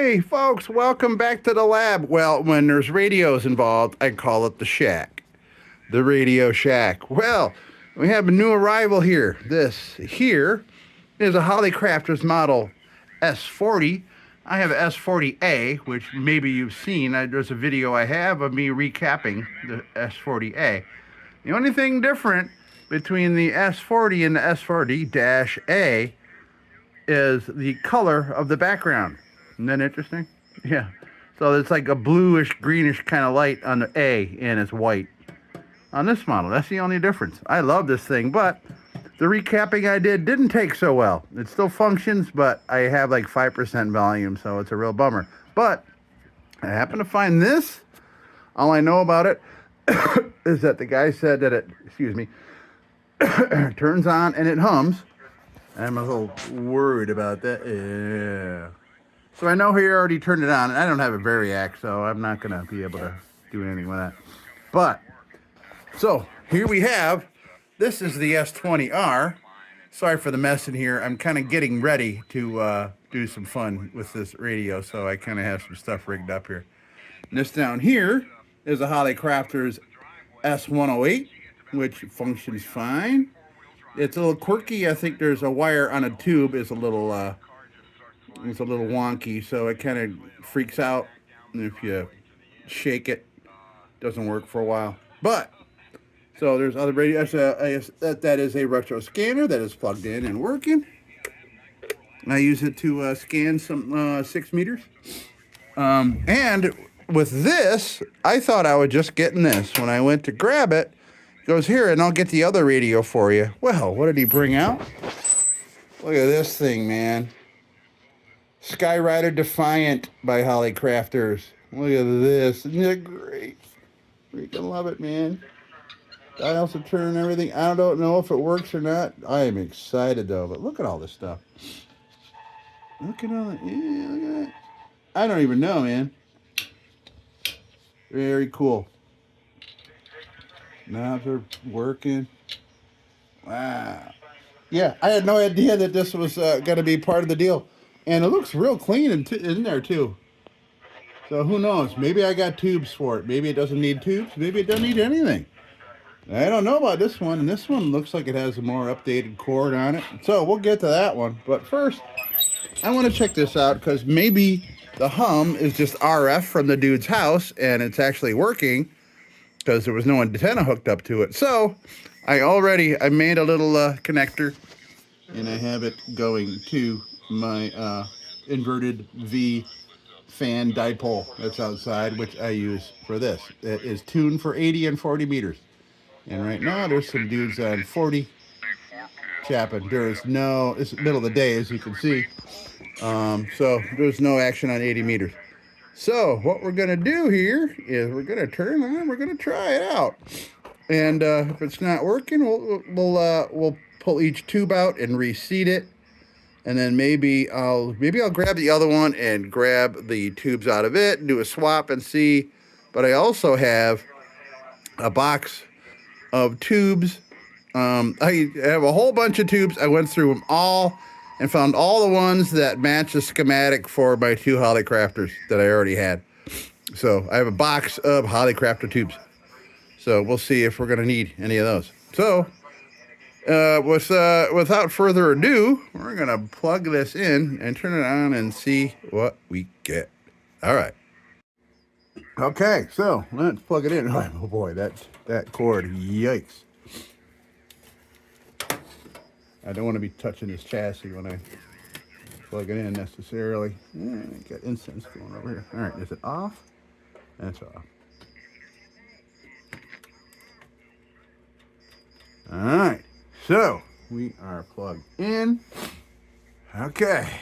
Hey, folks, welcome back to the lab. Well, when there's radios involved, I call it the shack. The Radio Shack. Well, we have a new arrival here. This here is a Hallicrafters model S-40. I have an S-40A, which maybe you've seen. There's a video I have of me recapping the S-40A. The only thing different between the S-40 and the S-40-A is the color of the background. Isn't that interesting? Yeah. So it's like a bluish, greenish kind of light on the A, and it's white on this model. That's the only difference. I love this thing, but the recapping I didn't take so well. It still functions, but I have like 5% volume, so it's a real bummer. But I happen to find this. All I know about it is that the guy said that it, turns on and it hums. I'm a little worried about that. Yeah. So I know he already turned it on, and I don't have a Variac, so I'm not going to be able to do anything with that. But, so here we have, this is the S20R. Sorry for the mess in here. I'm kind of getting ready to do some fun with this radio, so I kind of have some stuff rigged up here. And this down here is a Hallicrafters S-108, which functions fine. It's a little quirky. I think there's a wire on a tube is a little wonky, so it kind of freaks out. And if you shake it, doesn't work for a while. But so there's other radios. That is a retro scanner that is plugged in and working. I use it to scan some 6 meters. And with this, I thought I was just getting this. When I went to grab it, he goes, here, and I'll get the other radio for you. Well, what did he bring out? Look at this thing, man. Skyrider Defiant by Hallicrafters. Look at this. Isn't that great? Freaking love it, man. Dials to turn everything. I don't know if it works or not. I am excited, though. But look at all this stuff. Look at all that. Yeah, look at that. I don't even know, man. Very cool. Knobs are working. Wow. Yeah, I had no idea that this was going to be part of the deal. And it looks real clean in there, too. So who knows? Maybe I got tubes for it. Maybe it doesn't need tubes. Maybe it doesn't need anything. I don't know about this one. And this one looks like it has a more updated cord on it. So we'll get to that one. But first, I want to check this out because maybe the hum is just RF from the dude's house and it's actually working because there was no antenna hooked up to it. So I made a little connector and I have it going to my inverted V fan dipole that's outside, which I use for this. It is tuned for 80 and 40 meters. And right now there's some dudes on 40 chapping. It's the middle of the day, as you can see. So there's no action on 80 meters. So what we're going to do here is we're going to turn on, we're going to try it out. And if it's not working, we'll pull each tube out and reseat it. And then maybe I'll grab the other one and grab the tubes out of it and do a swap and see. But I also have a box of tubes. I have a whole bunch of tubes. I went through them all and found all the ones that match the schematic for my 2 Hallicrafters that I already had. So I have a box of Hallicrafter tubes. So we'll see if we're going to need any of those. So without further ado, we're going to plug this in and turn it on and see what we get. All right. Okay, so let's plug it in. Oh boy, that cord, yikes. I don't want to be touching this chassis when I plug it in necessarily. Yeah, got incense going over here. All right, is it off? That's off. All right, so we are plugged in. Okay.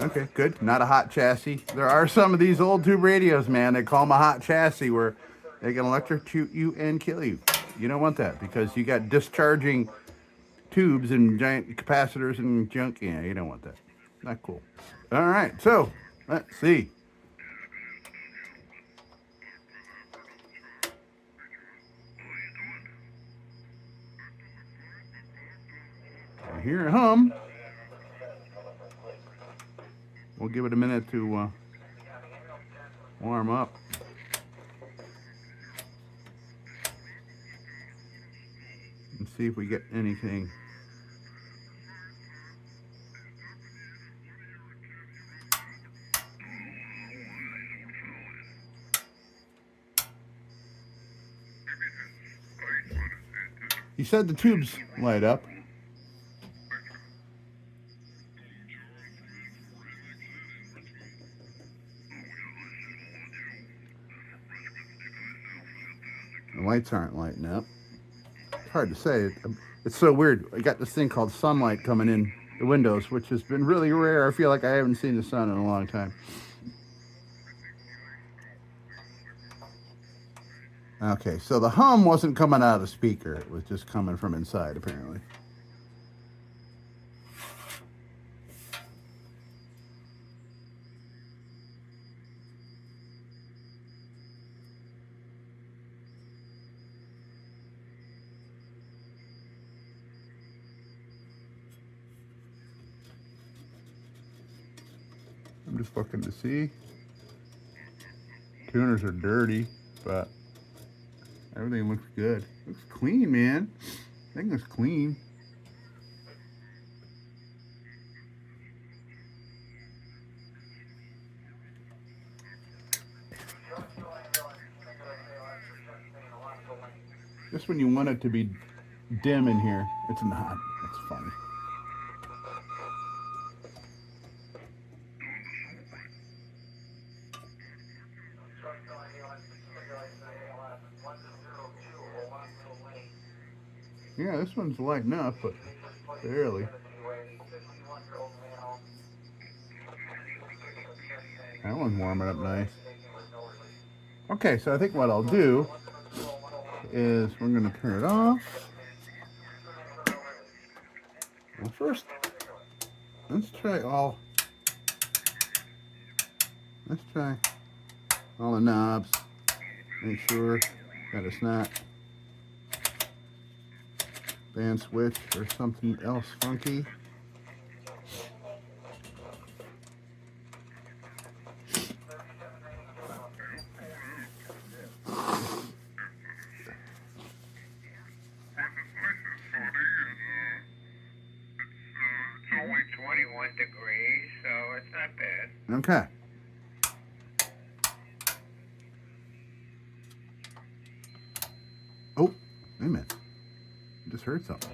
Okay, good. Not a hot chassis. There are some of these old tube radios, man. They call them a hot chassis where they can electrocute you and kill you. You don't want that because you got discharging tubes and giant capacitors and junk. Yeah, you don't want that. Not cool. All right, so let's see. I hear a hum. We'll give it a minute to warm up. And see if we get anything. You said the tubes light up. The lights aren't lighting up. It's hard to say. It's so weird. I got this thing called sunlight coming in the windows, which has been really rare. I feel like I haven't seen the sun in a long time. Okay, so the hum wasn't coming out of the speaker. It was just coming from inside, apparently. I'm just looking to see. Tuners are dirty, but everything looks good. Looks clean, man. I think it's clean. Just when you want it to be dim in here, it's not. It's funny. Yeah, this one's lighting up, but barely. That one's warming up nice. Okay, so I think what I'll do is we're going to turn it off. Well, first, let's try all the knobs. Make sure that it's not band switch or something else funky. Only 21 degrees, so it's not bad. Okay. Oh, wait a minute. I just heard something.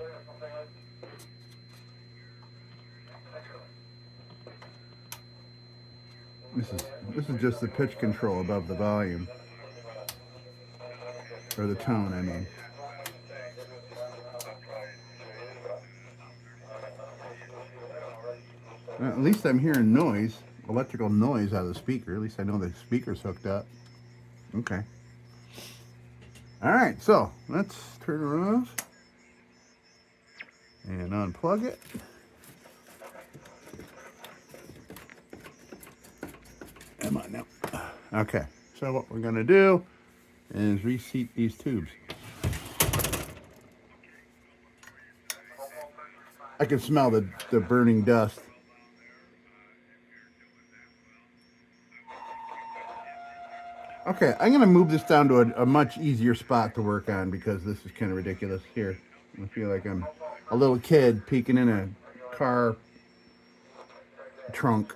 This is just the pitch control above the volume. Or the tone, I mean. At least I'm hearing noise, electrical noise out of the speaker. At least I know the speaker's hooked up. Okay. All right, so let's turn it off and unplug it. Come on now. Okay, so what we're gonna do is reseat these tubes. I can smell the burning dust. Okay, I'm gonna move this down to a much easier spot to work on because this is kind of ridiculous. Here, I feel like I'm a little kid peeking in a car trunk.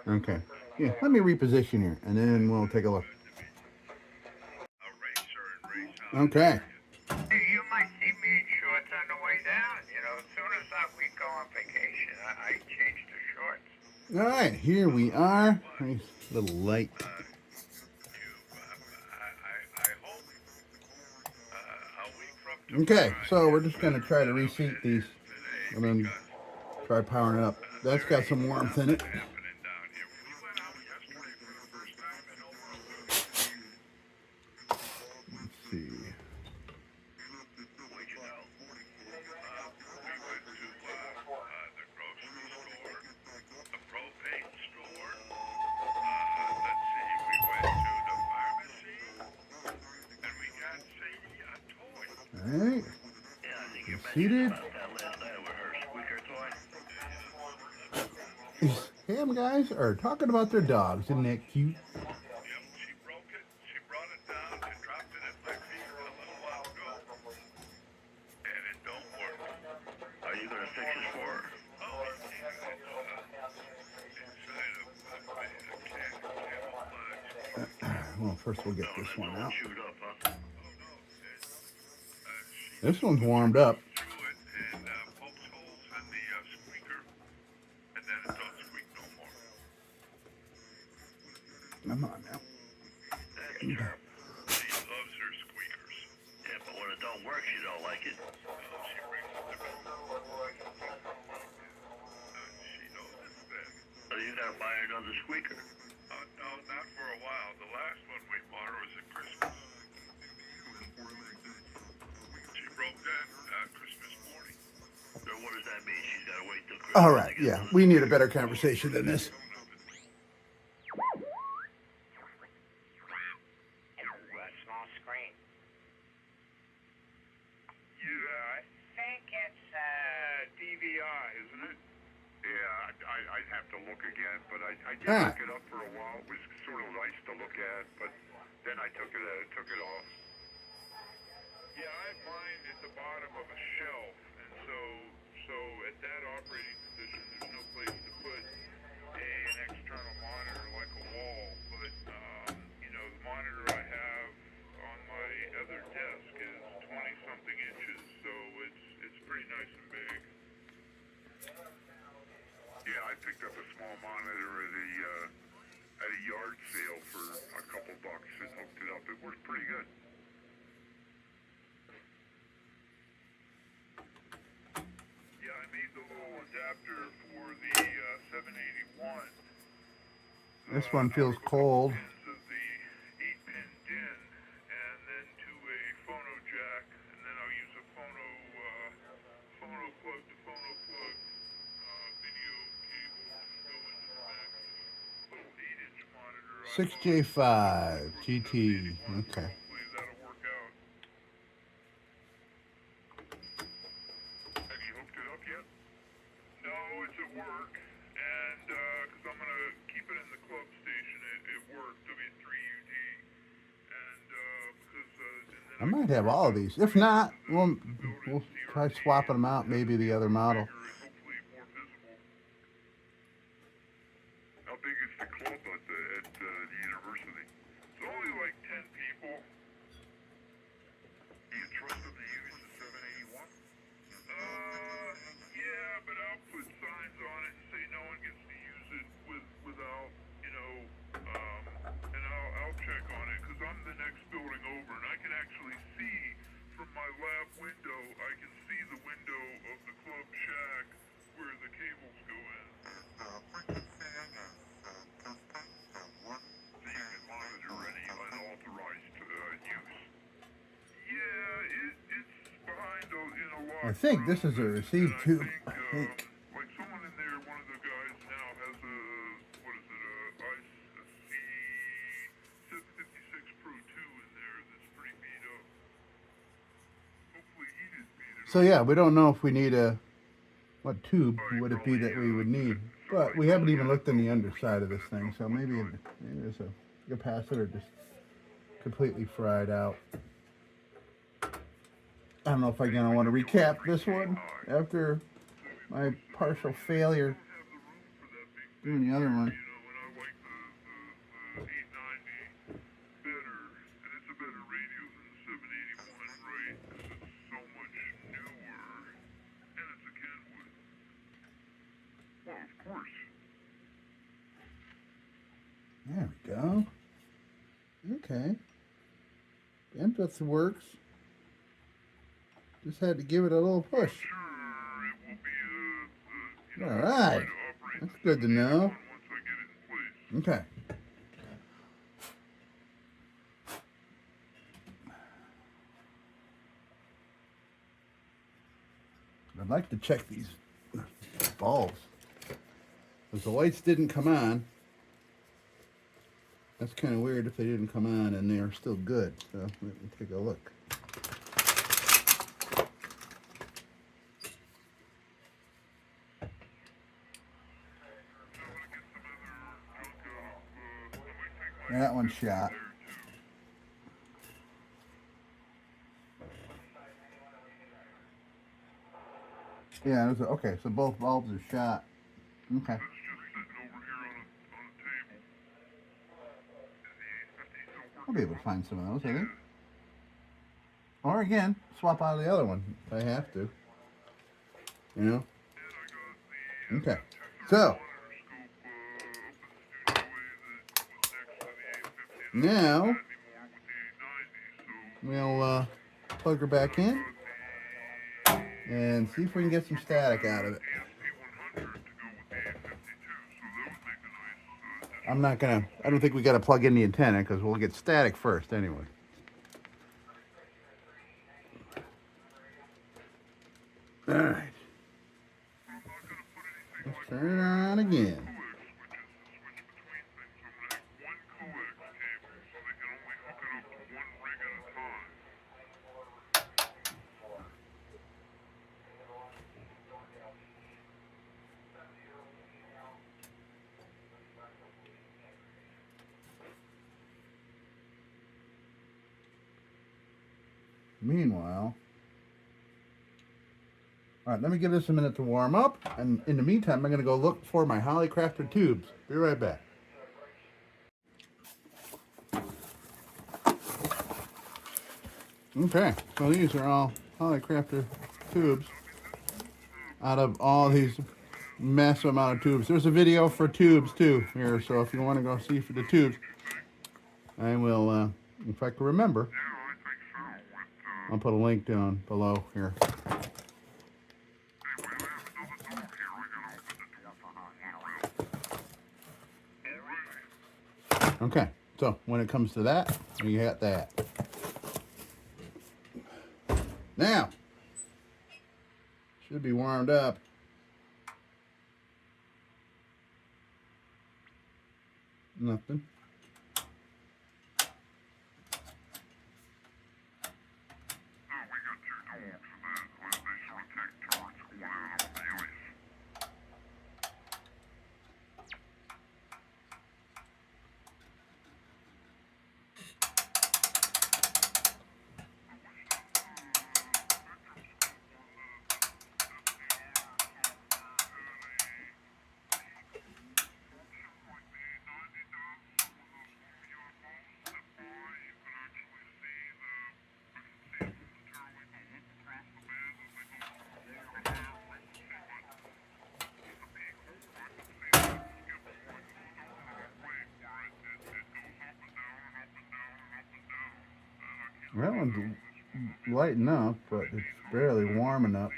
Okay, yeah, let me reposition here and then we'll take a look. Okay. You might see me in shorts on the way down. You know, as soon as we go on vacation, I change to shorts. All right, here we are. Nice little light. Okay, so we're just going to try to reseat these and then try powering it up. That's got some warmth in it. Let's see. All right. Seated. cam guys are talking about their dogs. Isn't that cute? Yep, she broke it. She brought it down. She dropped it at my feet a little while ago, and it don't work. Are you gonna fix it for her? Oh, inside of the camouflage. Well, first we'll get this one out. Chewed up, huh? Oh no, This one's warmed up. through it and pokes holes in the squeaker, and then it don't squeak no more. Come on now. That's terrible. She loves her squeakers. Yeah, but when it don't work, she don't like it. She brings it to me. She knows it's bad. So you gotta buy her another squeaker. No, not for a while. The last one we bought her was at Christmas. She broke that Christmas morning. So what does that mean? She's gotta wait till Christmas. All right, yeah, we need a better conversation than this. Small screen. Yeah, I think it's DVI, isn't it? Yeah, I'd have to look again, but I did look it up for a while. It was sort of nice to look at, but then I took it off. Yeah, I have mine at the bottom of a shelf, and so at that operating position, there's no place to put an external monitor like a wall. But the monitor I have on my other desk is 20-something inches, so it's pretty nice and big. Yeah, I picked up a small monitor at a yard sale for a couple bucks and hooked it up. It worked pretty good. Yeah, I made the little adapter for the 781. This one feels cold. Pins of the 8-pin DIN, and then to a phono jack, and then I'll use a phono plug to phono plug video cable to go into the back of the little 8-inch monitor. 6J5 GT. Okay. Hopefully that'll work out. Have you hooked it up yet? No, it's at work, and because I'm gonna keep it in the club station at work, W3UD, and because I might have all of these. If not, we'll try swapping them out. Maybe the other model. hopefully more visible. How big is the club at the university? It's only like 10 people. Do you trust them to use the 781? Yeah, but I'll put signs on it and say no one gets to use it without, and I'll check on it because I'm the next building over and I can actually see from my lab window, I can see the window of the club shack where the cables go in. So you can monitor any unauthorized use. Yeah, it's behind in a locked I think this room, is a and receive I tube. think, I think. like someone in there, one of the guys now has a, what is it, a C756 Pro 2 in there that's pretty beat up. Hopefully he didn't beat it up. So yeah, we don't know if we need what tube would it be that we would need, but we haven't even looked on the underside of this thing. So maybe there's a capacitor just completely fried out. I don't know if I'm gonna want to recap this one after my partial failure doing the other one. And I like the 890 better, and it's a better radio than the 781, right? Because it's so much newer, and it's a Kenwood. Well, of course. There we go. Okay. Inputs works. Just had to give it a little push. Sure, it will be All right. That's good to know. once I get it in place. Okay. I'd like to check these bulbs. Because the lights didn't come on. That's kind of weird if they didn't come on and they're still good. So let me take a look. That one's shot. Yeah, okay, so both bulbs are shot. Okay. It's just sitting over here on a table. Is the A50 still I'll working? be able to find some of those, I think. Yeah. Or again, swap out of the other one if I have to. You know? And I got the Okay. SM230 So, monitor scope up in the studio that was next to the A50. And I don't now, have that anymore with the A90. So we'll plug her back I've in got and see if we can get some static out of it. DSP-100 to go with the A52. So that would make a nice I'm not gonna, I don't think we gotta plug in the antenna because we'll get static first anyway. Alright. Let's turn it on again. coax switches to switch between things. I'm going to have one coax cable so they can only hook it up to one rig at a time. Meanwhile, alright, let me give this a minute to warm up, and in the meantime, I'm gonna go look for my Hallicrafter tubes. Be right back. Okay, so these are all Hallicrafter tubes out of all these massive amount of tubes. There's a video for tubes too here, so if you want to go see for the tubes, I will, if I can remember, Yeah, I think so. I'll put a link down below here. Hey, wait, I have another door here. I got to open the door for her. Alrighty. Okay, so when it comes to that, we got that. Now, should be warmed up. Nothing. Oh, we got two dogs for that. They sort of take turns going out on the ice. That one's lighting up, but it's barely warm enough.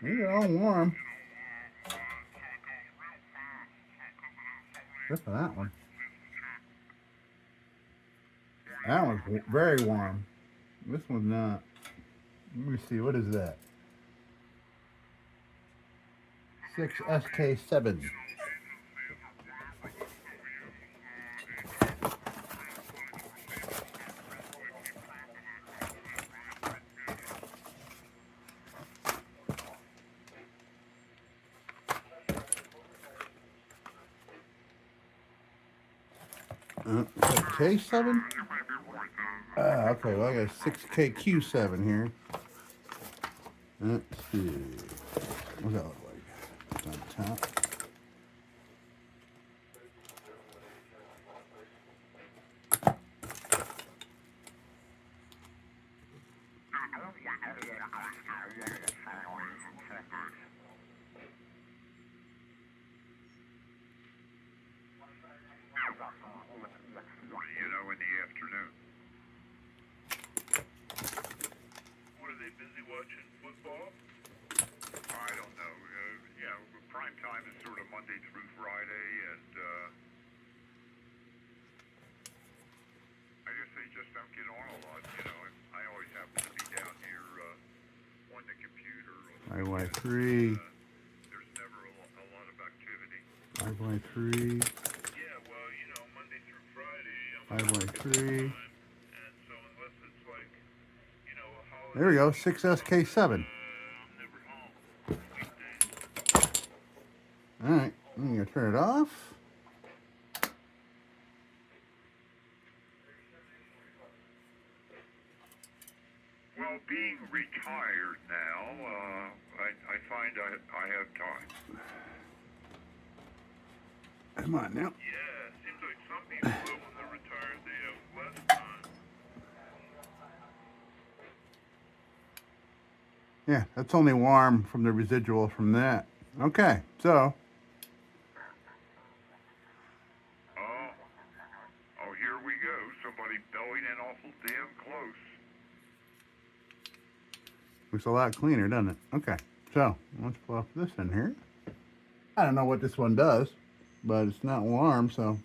These are all warm. Except for that one. That one's very warm. This one's not. Let me see, what is that? 6SK7. K7? Okay, well I got 6KQ7 here. Let's see. What's that look like? It's on top. You know, in the afternoon. What, are they busy watching football? I don't know. You know, prime time is sort of Monday through Friday, and I guess they just don't get on a lot. You know, I always happen to be down here on the computer. 5Y3. There's never a lot of activity. 5Y3. Yeah, well, you know, Monday through Friday, I'm 5Y3. and so unless it's like, you know, a holiday, There we go. 6SK7. I'm never home weekdays. All right. I'm going to turn it off. Well, being retired now, I find I have time. Come on now. Yeah, it seems like some people, though, when they're retired, they have less time. Yeah, that's only warm from the residual from that. Okay, so. Oh, here we go. Somebody bellied in awful damn close. Looks a lot cleaner, doesn't it? Okay, so let's plop this in here. I don't know what this one does, but it's not warm, so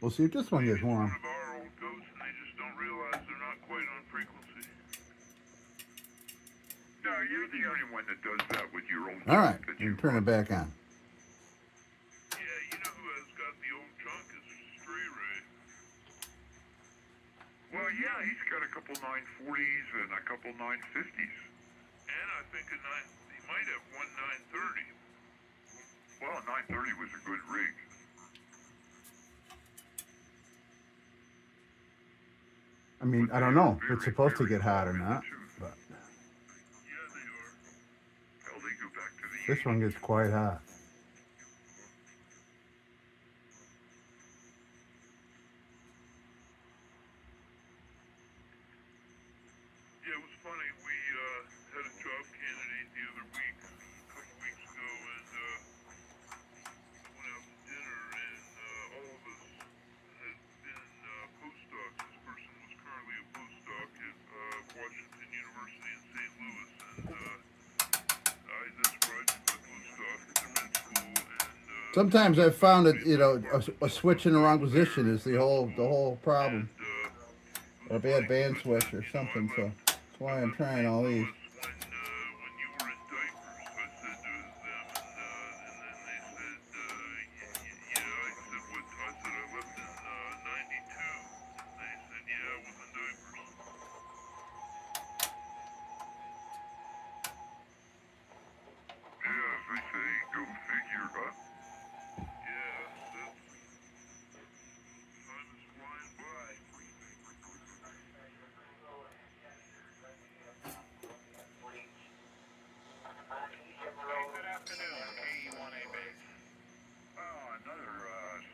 we'll see if this one gets warm. One of our old goats, and they just don't realize they're not quite on frequency. No, you're the only one that does that with your old All right, junk. you can turn it back on. Yeah, you know who has got the old junk is Stray Ray. Well, yeah, he's got a couple 940s and a couple 950s. And I think he might have one 930. Well, 930 was a good rig. I mean, I don't know if it's supposed to get hot or not, but Yeah, they are. Hell, they go back to the this one gets quite hot. Yeah, it was funny. We had a job candidate the other week, a couple weeks ago, and went out to dinner, and all of us had been postdocs. This person was currently a postdoc at Washington University in St. Louis, and that's where I did my postdoc at the med school. And Sometimes I've found that, you know, a switch in the wrong position is the whole problem. Or a bad band switch or something, so that's why I'm trying all these. when you were in diapers, I said to them, and then they said, yeah, I said, what? I said, I left in 92. They said, yeah, I was in diapers. Yeah, as they say, go figure, huh? Yeah, that's, time is flying by. Good afternoon, KE1A base. Oh, another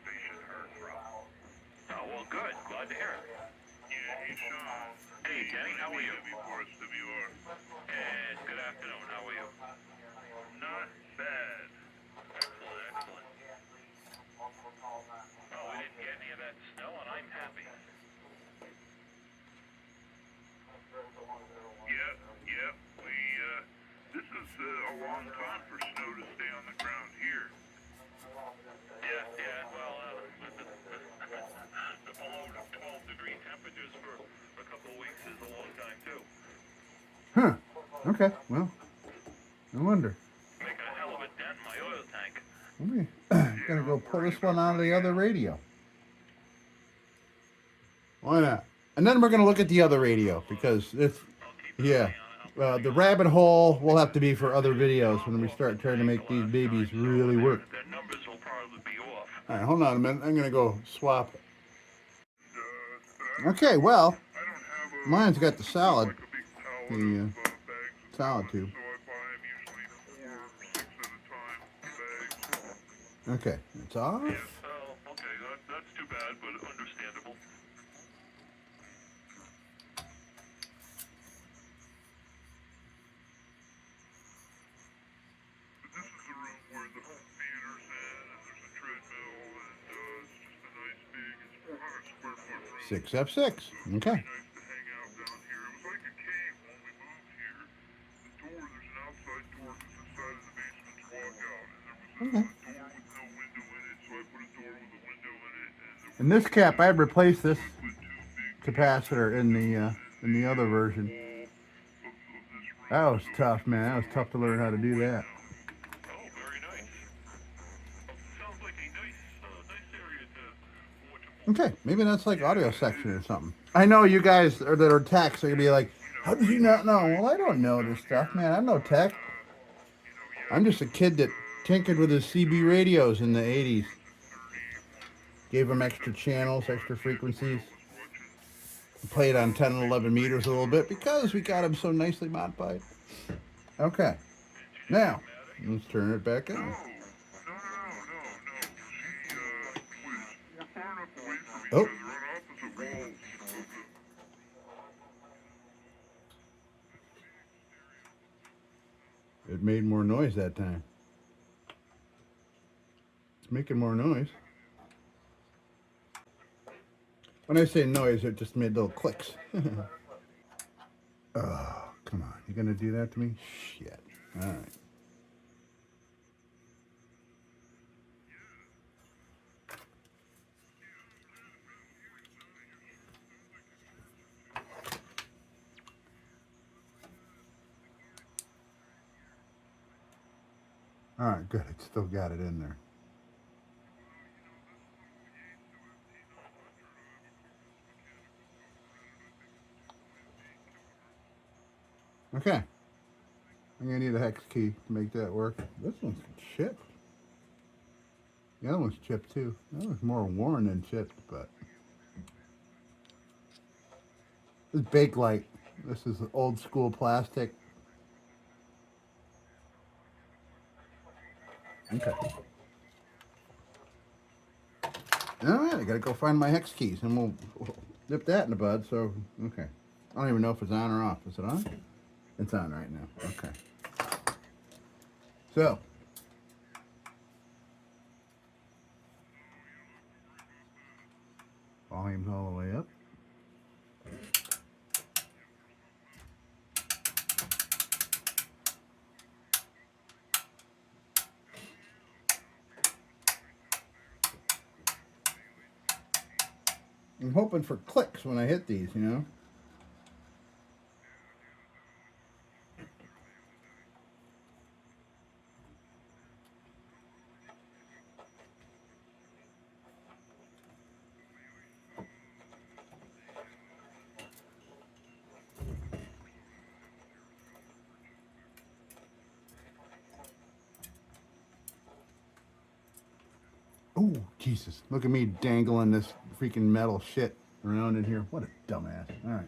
station heard from. Oh, well, good. Glad to hear it. Yeah, hey, Sean. Hey, Kenny, how are you? WR. Ed, good afternoon. How are you? Not bad. Excellent, excellent. Oh, we didn't get any of that snow, and I'm happy. Yeah, we, this is a long time for snow to stay on the ground here. Yeah, well, the below 12-degree temperatures for a couple of weeks is a long time, too. Huh. Okay, well, no wonder. Making a hell of a dent in my oil tank. I'm gonna go pull this one out of the other radio. Why not? And then we're gonna look at the other radio because this, yeah, the rabbit hole will have to be for other videos when we start trying to make these babies really work. Their numbers will probably be off. All right, hold on a minute. I'm gonna go swap it. Okay, well, mine's got the solid, solid tube. Okay, it's off. Yeah, oh, okay, that's too bad, but understandable. This is the room where the home theater's in, and there's a treadmill, and it's just a nice big, it's 400 square foot room. 6F6, okay. Nice to hang out down here. It was like a cave when we moved here. The door, there's an outside door because the side of the basement to walk out, and there was a door with no window in it, so I put a door with a window in it. In this cap, I replaced this capacitor in the other version. That was tough, man. That was tough to learn how to do that. Oh, very nice. Sounds like a nice area to watch a movie. Okay, maybe that's like audio section or something. I know you guys that are techs are gonna be like, how did you not know? Well, I don't know this stuff, man. I'm no tech. I'm just a kid that tinkered with his CB radios in the 80s. Gave them extra channels, extra frequencies. Played on 10 and 11 meters a little bit because we got them so nicely modified. Okay, now let's turn it back No, on. no. She was far enough away from each Oh, other on opposite walls of the. it made more noise that time. It's making more noise. When I say noise, it just made little clicks. Oh, come on. You gonna do that to me? Shit. All right. All right, good. It's still got it in there. Okay. I'm gonna need a hex key to make that work. This one's chipped. The other one's chipped too. That one's more worn than chipped, but this is Bakelite. This is old school plastic. Okay. All right, I gotta go find my hex keys, and we'll nip that in the bud. So, okay. I don't even know if it's on or off. Is it on? It's on right now. Okay. So, volume's all the way up. I'm hoping for clicks when I hit these, you know? Oh, Jesus. Look at me dangling this freaking metal shit around in here. What a dumbass. All right.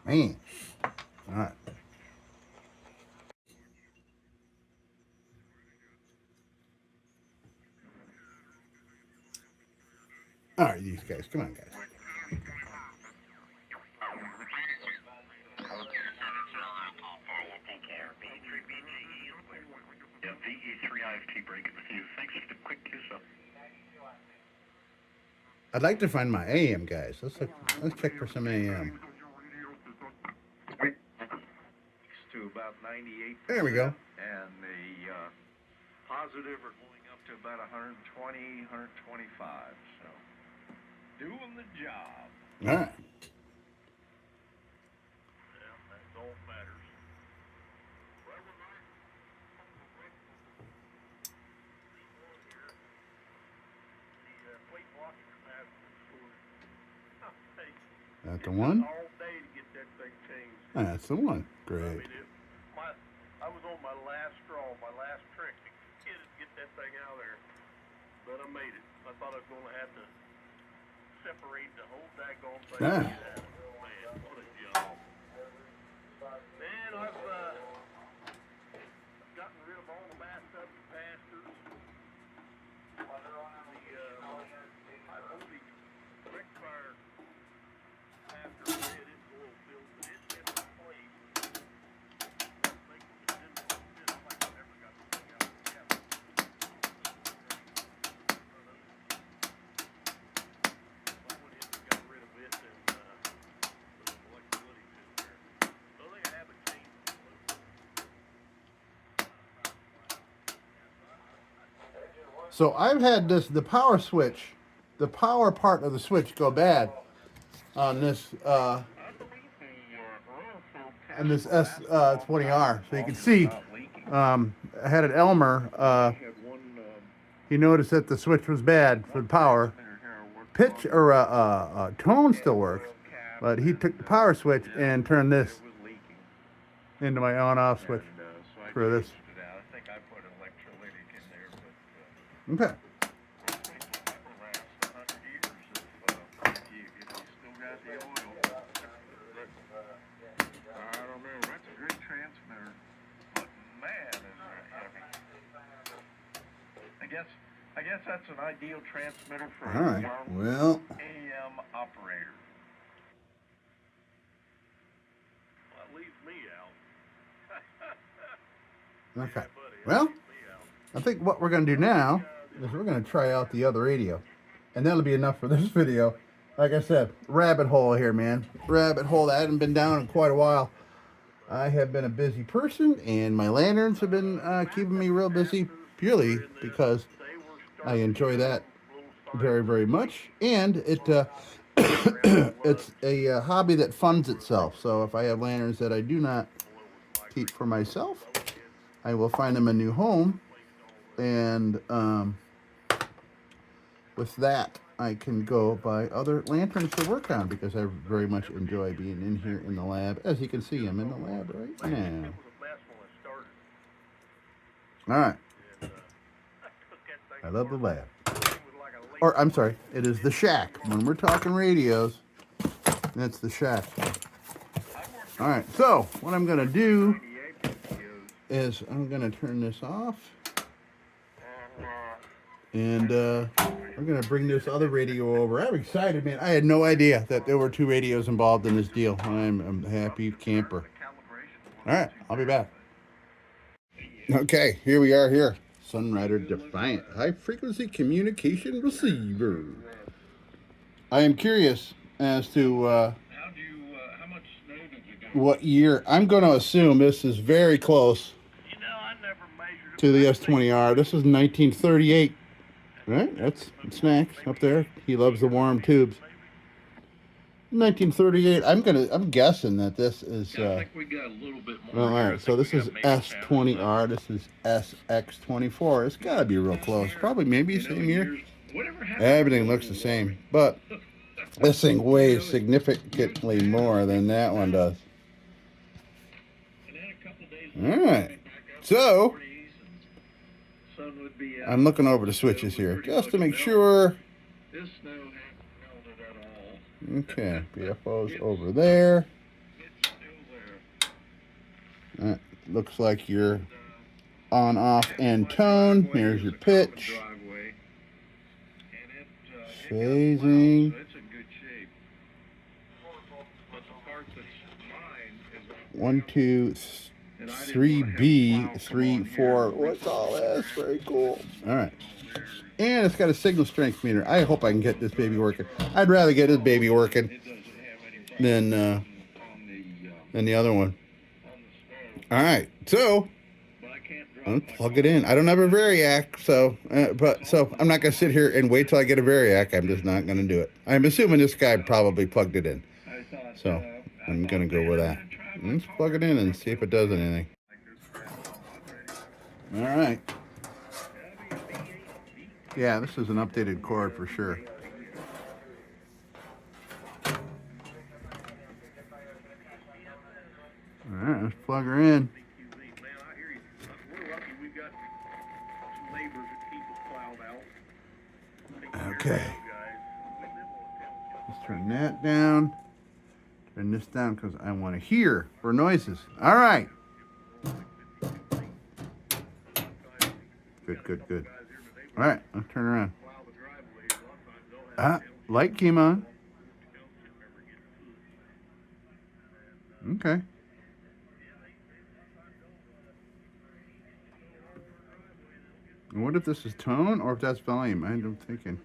Man. All right. All right, these guys. Come on, guys. Yeah, VE3 IFT breaking with you. Thanks for the quick kiss up. I'd like to find my AM, guys. Let's check for some AM. To about 98%. There we go. And the positive are going up to about 120, 125. So, doing the job. All right. Yeah, that's all that matters. That the one? All day to get that thing changed. That's the one. Great. I mean, I was on my last straw, my last trick to get that thing out of there. But I made it. I thought I was going to have to separate the whole daggone thing. Ah. Man, what a job. Man, I've gotten rid of all the bathtubs and pastors. I only rectifier after I did it, oil filled, but it kept in place. So I've had the power switch, the power part of the switch go bad on this S20R. So you can see, I had an Elmer. He noticed that the switch was bad for the power. Pitch or tone still works, but he took the power switch and turned this into my on-off switch for this. Okay. I guess that's an ideal transmitter for All right. Well, AM operator. That leaves me out. okay. Well, I think what we're going to do now is we're going to try out the other radio. And that'll be enough for this video. Like I said, rabbit hole here, man. Rabbit hole. I hadn't been down in quite a while. I have been a busy person, and my lanterns have been keeping me real busy, purely because I enjoy that very, very much. And it it's a hobby that funds itself. So if I have lanterns that I do not keep for myself, I will find them a new home. And with that, I can go buy other lanterns to work on because I very much enjoy being in here in the lab. As you can see, I'm in the lab right now. All right. I love the lab. Or, I'm sorry, it is the shack. When we're talking radios, that's the shack. All right, so what I'm going to do is I'm going to turn this off. And we're going to bring this other radio over. I'm excited, man. I had no idea that there were two radios involved in this deal. I'm a happy camper. All right, I'll be back. Okay, here we are here. Sunrider Defiant high-frequency communication receiver. I am curious as to what year. I'm going to assume this is very close to the S20R. This is 1938. Right, that's snacks up there. He loves the warm tubes. 1938. I'm guessing that this is. I think we got a little bit more. Well, all right. So this is S20R. This is SX-24. It's got to be real close. Probably maybe same year. Everything looks the same, but this thing weighs significantly more than that one does. All right. So I'm looking over the switches here just to make sure. Okay, BFO's over there. That looks like your on, off, and tone. Here's your pitch. Phasing. 1, 2, 3B, 3, 4. What's all this? Very cool. All right. And it's got a signal strength meter. I hope I can get this baby working. I'd rather get this baby working than the other one. All right. So I'm gonna plug it in. I don't have a variac, so I'm not gonna sit here and wait till I get a variac. I'm just not gonna do it. I'm assuming this guy probably plugged it in, so I'm gonna go with that. Let's plug it in and see if it does anything. All right. Yeah, this is an updated cord for sure. All right, let's plug her in. Okay. Let's turn that down. Turn this down because I want to hear for noises. All right. Good, good, good. All right, let's turn around. Light came on. Okay. I wonder if this is tone or if that's volume. I'm thinking.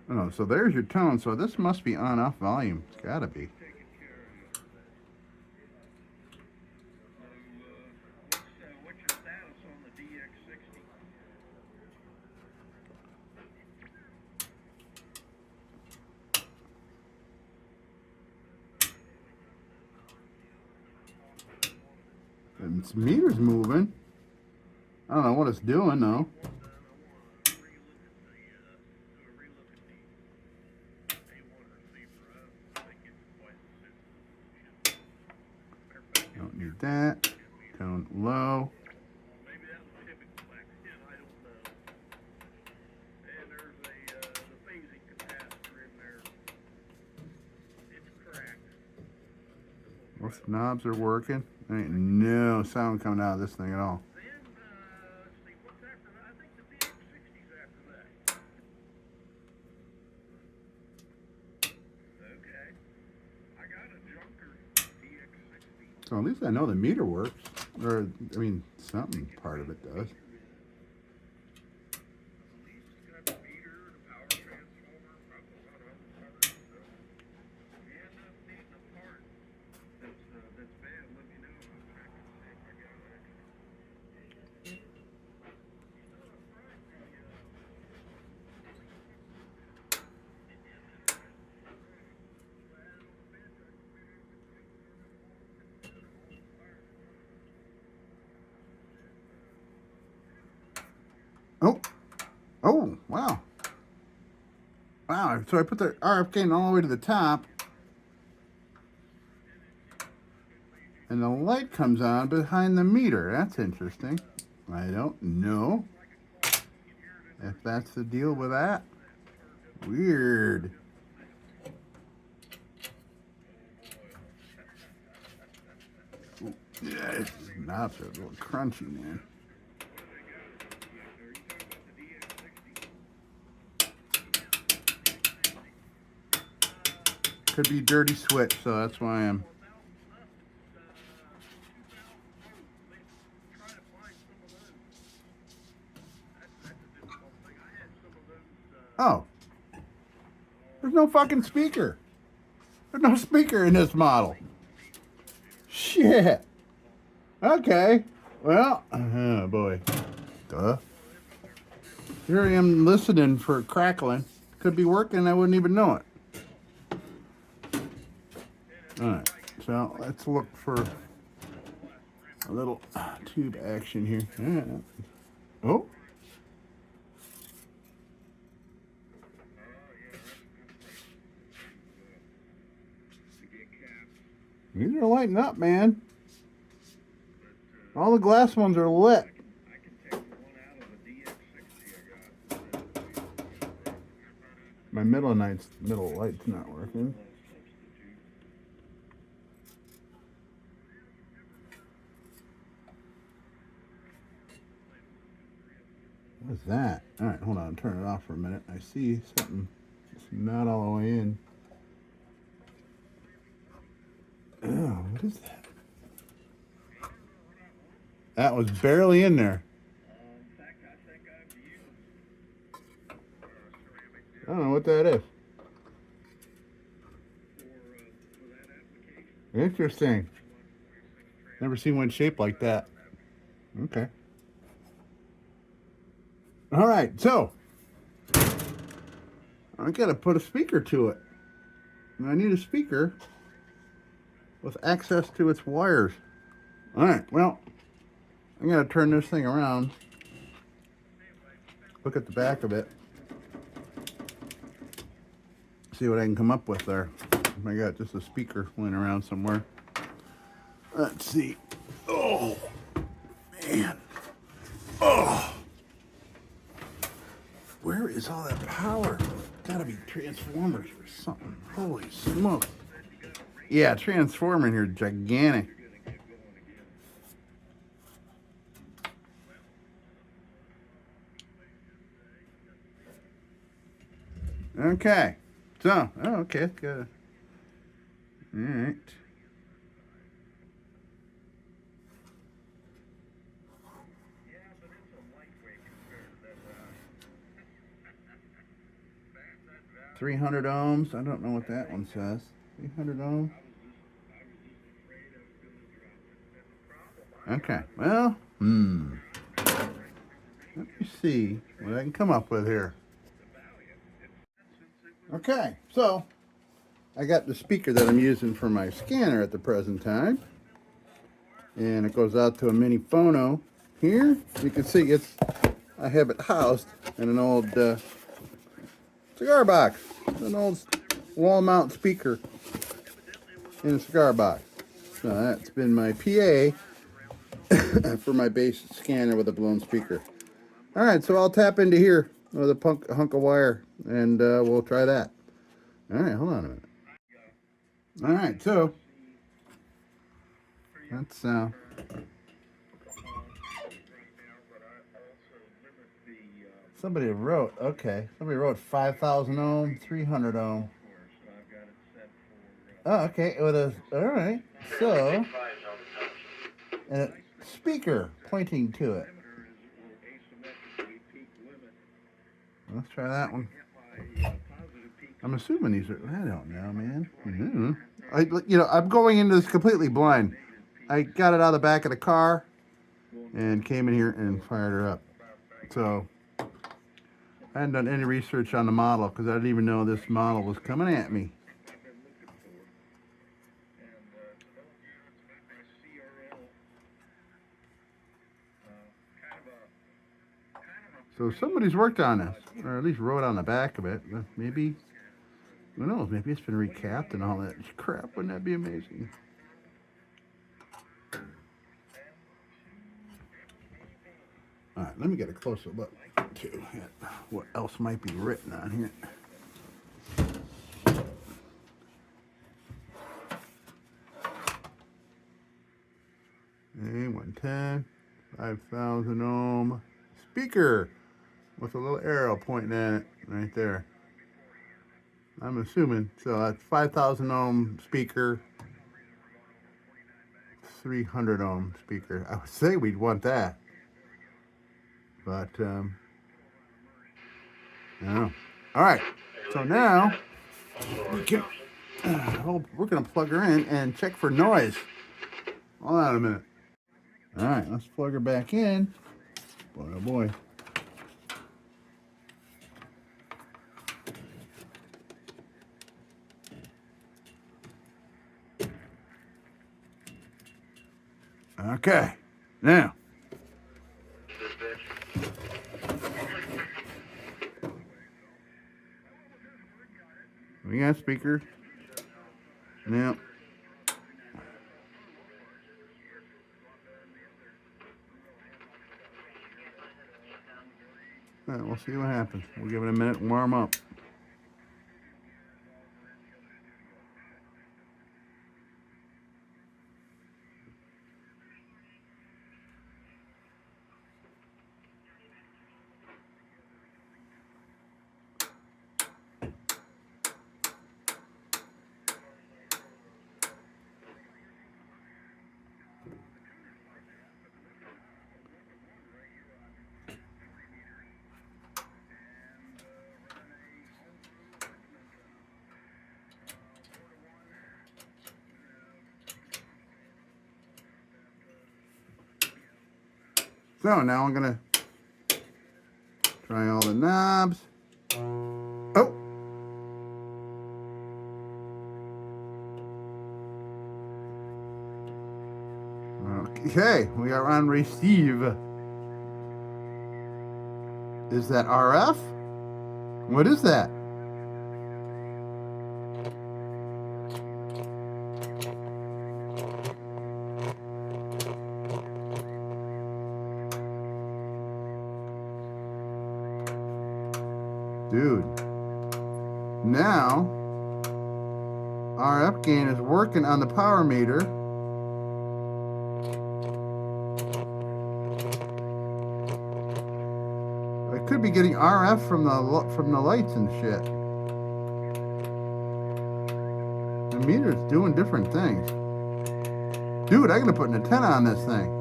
Oh, so there's your tone. So this must be on-off volume. It's gotta be. Its meter's moving. I don't know what it's doing though. Don't need that. Tone low. Both knobs are working. There ain't no sound coming out of this thing at all. So at least I know the meter works. Or, I mean, something part of it does. Oh, oh, wow. Wow, so I put the RF gain all the way to the top. And the light comes on behind the meter. That's interesting. I don't know if that's the deal with that. Weird. Ooh, yeah, these knobs are a little crunchy, man. Could be dirty switch, so that's why I'm... Oh. There's no fucking speaker. There's no speaker in this model. Shit. Okay. Well, oh boy. Duh. Here I am listening for crackling. Could be working, I wouldn't even know it. Alright, so let's look for a little tube action here. Yeah. Oh. These are lighting up, man. All the glass ones are lit. My middle light's not working. What's that? All right, hold on. Turn it off for a minute. I see something. It's not all the way in. Oh, what is that? That was barely in there. I don't know what that is. Interesting. Never seen one shaped like that. Okay. All right, so I gotta put a speaker to it. And I need a speaker with access to its wires. All right, well, I'm gonna turn this thing around. Look at the back of it. See what I can come up with there. I got just a speaker laying around somewhere. Let's see. Oh, man. Oh. Where is all that power? Gotta be transformers or something. Holy smoke. Yeah, transformer in here, gigantic. Okay. So, oh, okay. Good. All right. $300 ohms. I don't know what that one says. 300 ohms. Okay. Well, let me see what I can come up with here. Okay, so I got the speaker that I'm using for my scanner at the present time. and it goes out to a mini phono. Here you can see I have it housed in an old cigar box, an old wall mount speaker in a cigar box. So that's been my PA for my bass scanner with a blown speaker. All right, so I'll tap into here with a hunk of wire, and we'll try that. All right, hold on a minute. All right, so that's somebody wrote 5,000 ohm, 300 ohm. Oh, okay, all right, so, and a speaker pointing to it. Let's try that one. I'm assuming these are, I don't know, man. I'm going into this completely blind. I got it out of the back of the car and came in here and fired her up. So I hadn't done any research on the model because I didn't even know this model was coming at me. So somebody's worked on this, or at least wrote on the back of it. Maybe, who knows, maybe it's been recapped and all that crap. Wouldn't that be amazing? All right, let me get a closer look, too, at what else might be written on here. A110, 5,000 ohm speaker with a little arrow pointing at it right there. I'm assuming, so that's 5,000 ohm speaker, 300 ohm speaker. I would say we'd want that, but I don't know. All right, so now we're gonna plug her in and check for noise. Hold on a minute. All right, let's plug her back in. Boy, oh boy. Okay, now. We got speakers. Now. All right, we'll see what happens. We'll give it a minute and warm up. So now I'm gonna try all the knobs. Oh. Okay, we are on receive. Is that RF? What is that? Dude. Now, RF gain is working on the power meter. I could be getting RF from the lights and shit. The meter's doing different things. Dude, I'm gonna put an antenna on this thing.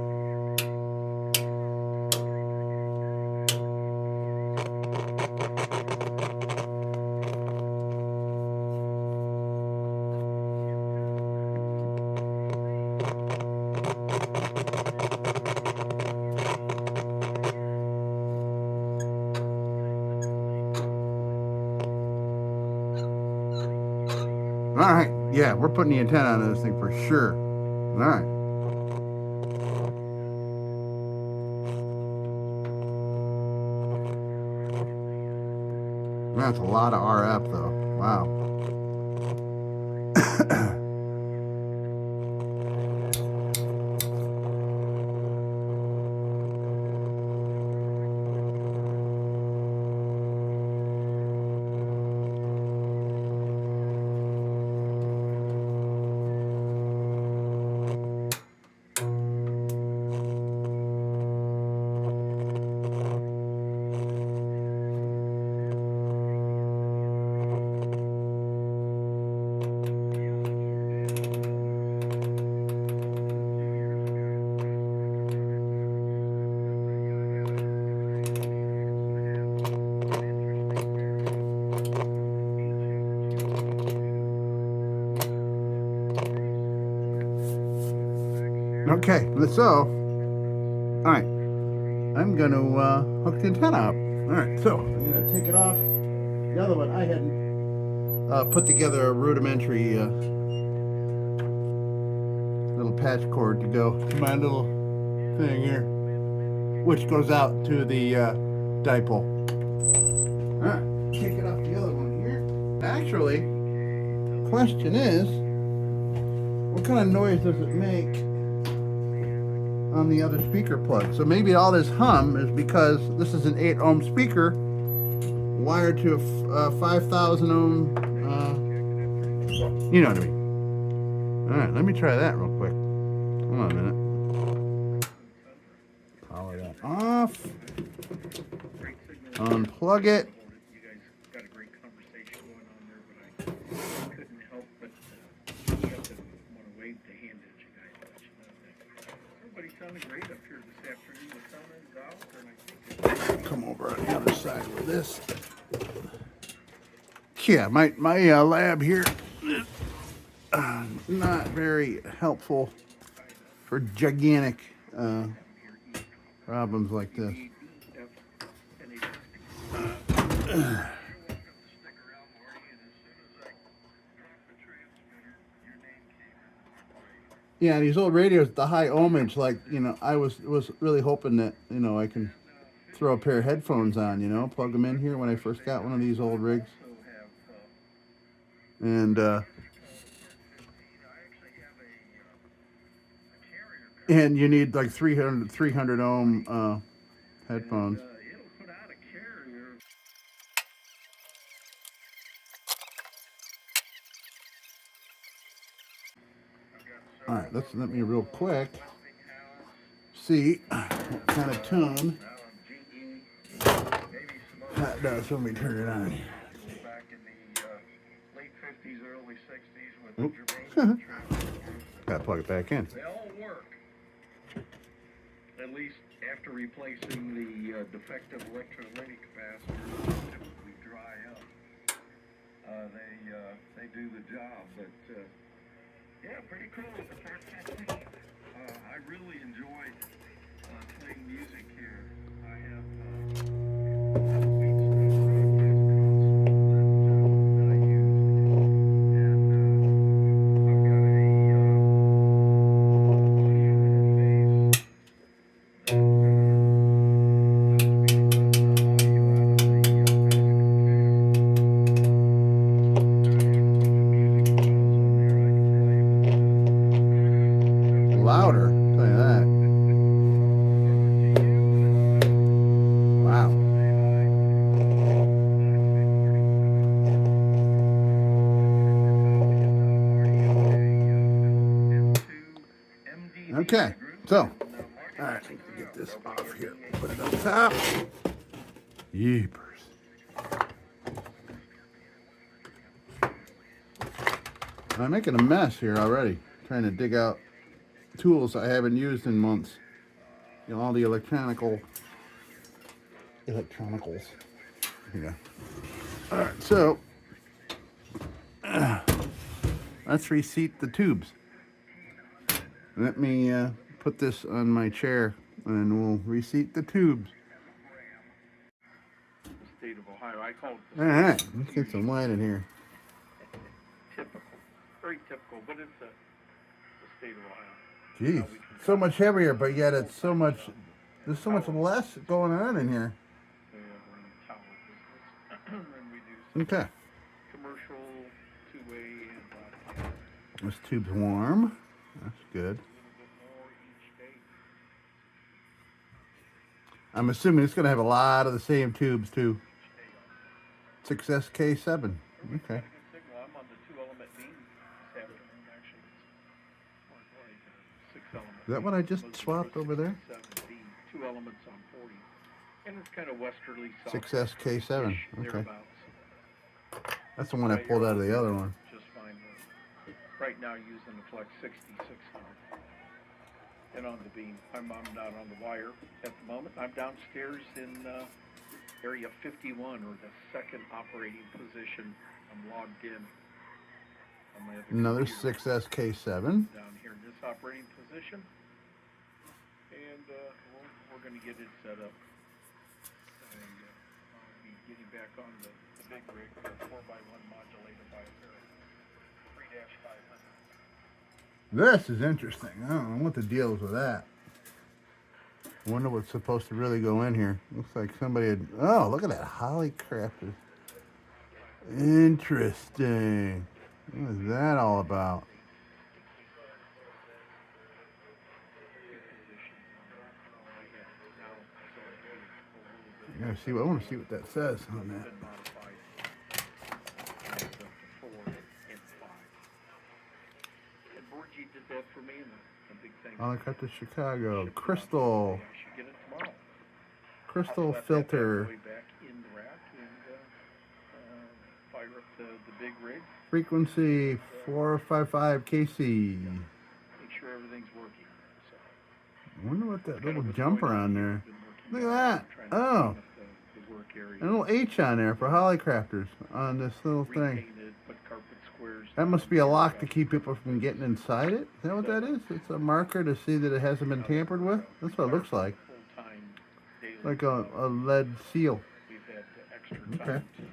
All right, yeah, we're putting the antenna on this thing for sure. All right. That's a lot of RF though. Wow. Okay, so, all right, I'm going to hook the antenna up. All right, so I'm going to take it off. The other one, I hadn't put together a rudimentary little patch cord to go to my little thing here, which goes out to the dipole. All right, take it off the other one here. Actually, question is, what kind of noise does it make on the other speaker plug? So maybe all this hum is because this is an 8 ohm speaker wired to a 5,000 ohm, you know what I mean. All right, let me try that real quick. Hold on a minute. Power that off. Unplug it. You guys got a great conversation going on there, but I couldn't help but look up and want to wave the hand at you guys to let you know that everybody sounded great up here this afternoon. The sun is out, and I think Come over on the other side with this. Yeah, my lab here is not very helpful for gigantic problems like this. Yeah, these old radios, the high ohmage, like, you know, I was really hoping that, you know, I can throw a pair of headphones on, you know, plug them in here when I first got one of these old rigs. And you need like 300 ohm headphones. All right, let me real quick see what kind of tune that does when we turn it on. back in the late 50s, early 60s with the Germain. Gotta plug it back in. They all work. At least after replacing the defective electrolytic capacitors that typically dry up. They do the job, but yeah, pretty cool with the first technique. I really enjoy playing music here. I have that I use, and I've got Louder, tell you that. Wow. Okay, so, all right, let me get this off here. Put it on top. Yeepers. I'm making a mess here already, trying to dig out tools I haven't used in months. You know, all the electronicals. Yeah. All right, so let's reseat the tubes. Let me put this on my chair and we'll reseat the tubes. State of Ohio. I call it All right, let's get some light in here. typical, very typical, but it's the state of Ohio. Jeez, so much heavier, but yet it's so much. There's so much less going on in here. They have towel business, and we do Okay. Commercial, two-way, and broadcast. This tube's warm. That's good. A little bit more each day. I'm assuming it's going to have a lot of the same tubes too. Each day. 6SK7. Everybody's Okay. got a good signal. I'm on the 2-element beam this afternoon. Actually, it's more like a 6-element. Is that what I just swapped over there? 7 beam, 2 elements on 40, and it's kind of westerly south. 6SK7. Okay. Thereabouts. That's the one I pulled out of the other one. Just fine. Right now, using the Flex 6600. And on the beam, I'm not on the wire at the moment. I'm downstairs in area 51, or the second operating position. I'm logged in on my other Another computer. 6SK7. Down here in this operating position, and we're going to get it set up. And I'll be getting back on the big rig, the 4x1 modulator by a pair of 3-500. This is interesting. I don't know what the deal is with that. I wonder what's supposed to really go in here. Looks like somebody had... Oh, look at that Hallicrafters. Interesting. What is that all about? I gotta see. I want to see what that says on that. Been modified up to 4 and 5. And Borgie did that for me, and a big thank you. Hallicrafters Chicago. Crystal. I should get it tomorrow. Crystal I'll slap that filter. bad boy back in the rack and fire up the big rig. Frequency 455 KC. Make sure everything's working. So, I wonder what that kind little of what's jumper going on here. there. Been Look working at that. trying to Oh. clean up the work area. A little H on there for Hallicrafters on this little thing. Repainted, put carpet squares That must down be a here. lock to keep people from getting inside it. Is that what that is? It's a marker to see that it hasn't been tampered with? That's what it looks like. Full-time daily Like job. a lead seal. We've had extra Okay. time to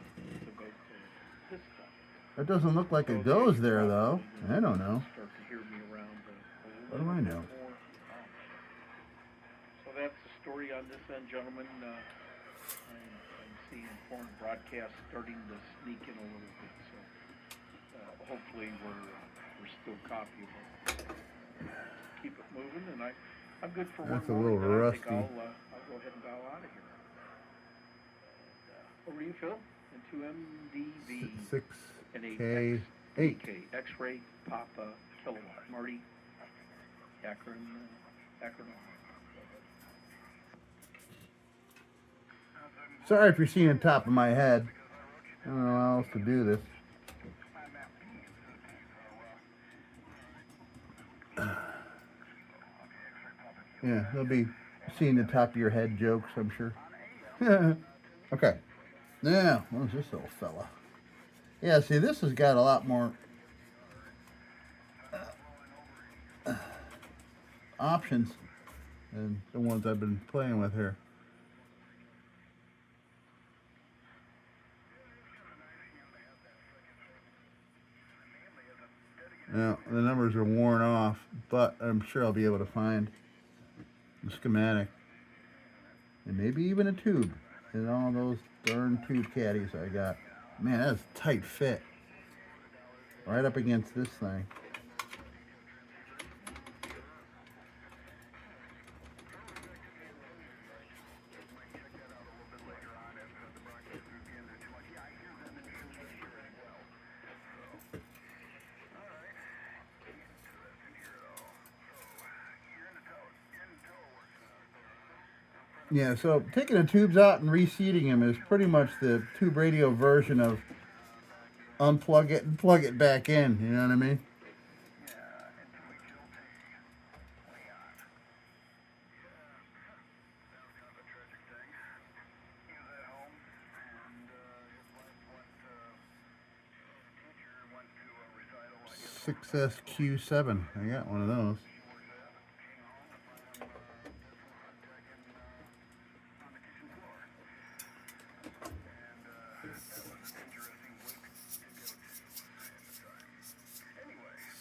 devote to this stuff. That doesn't look like it goes there, though. I don't know. Start to hear me around What do I know? more. So that's the story on this end, gentlemen. I'm seeing foreign broadcasts starting to sneak in a little bit. So hopefully we're still copyable. Keep it moving, and I'm good for That's one a more. little and I rusty. think I'll go ahead and dial out of here. Over to you, Phil. Into MDV. 6K8. K X-ray Papa Kilowatt. Marty, Akron, Ohio. Sorry if you're seeing the top of my head. I don't know how else to do this. Yeah, they'll be seeing the top of your head jokes, I'm sure. Okay. Now, what's this little fella? Yeah, see, this has got a lot more options than the ones I've been playing with here. Now, the numbers are worn off, but I'm sure I'll be able to find the schematic. And maybe even a tube. And all those darn tube caddies I got. Man, that's a tight fit. Right up against this thing. Yeah, so taking the tubes out and reseating them is pretty much the tube radio version of unplug it and plug it back in, you know what I mean? SQ7. I got one of those.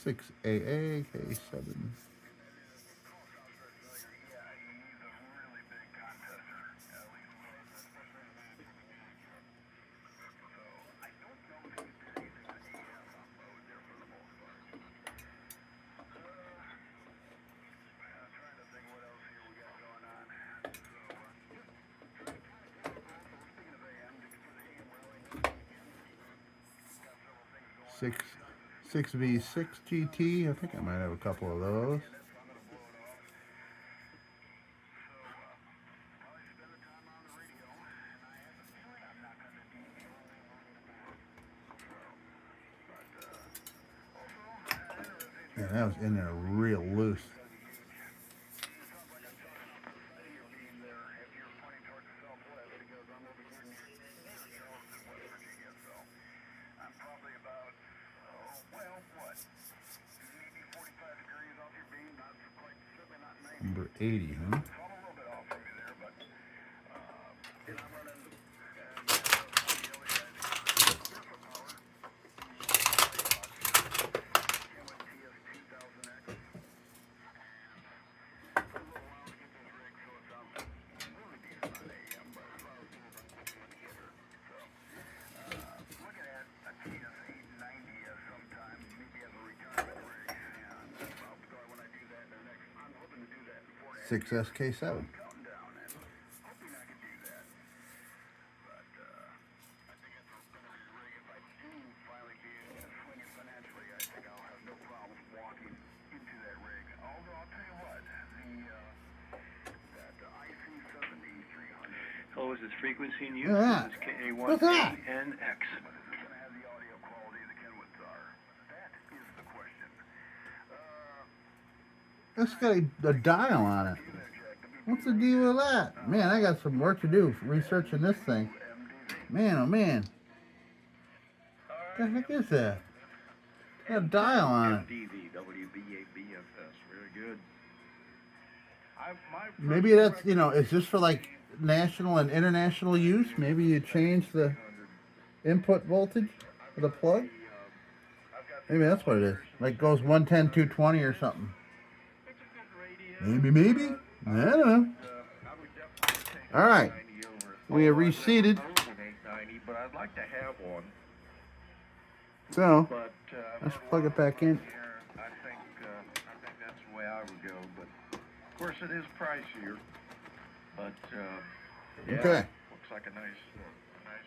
Six AA K7. 6V6 GT. I think I might have a couple of those. Yeah, that was in there real loose. Number 80, huh? Six SK7. Oh, is its frequency in use? Look at that. It's What's that? K1ANX. That's got a dial on it. What's the deal with that? Man, I got some work to do researching this thing. Man, oh man. What the heck is that? Got a dial on it. DVWBABFS. Very good. Maybe that's, you know, is this for like national and international use? Maybe you change the input voltage of the plug? Maybe that's what it is. Like goes 110, 220 or something. Maybe. I don't know. All right. We are reseated. But I'd like to have one. So, But let's plug it back in. I think that's the way I would go. But of course, it is pricier. But yeah, Okay. looks like a nice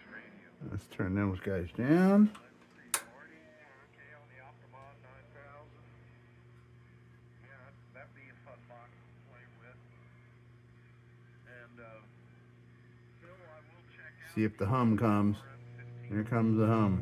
radio. Let's turn those guys down. See if the hum comes. Here comes the hum.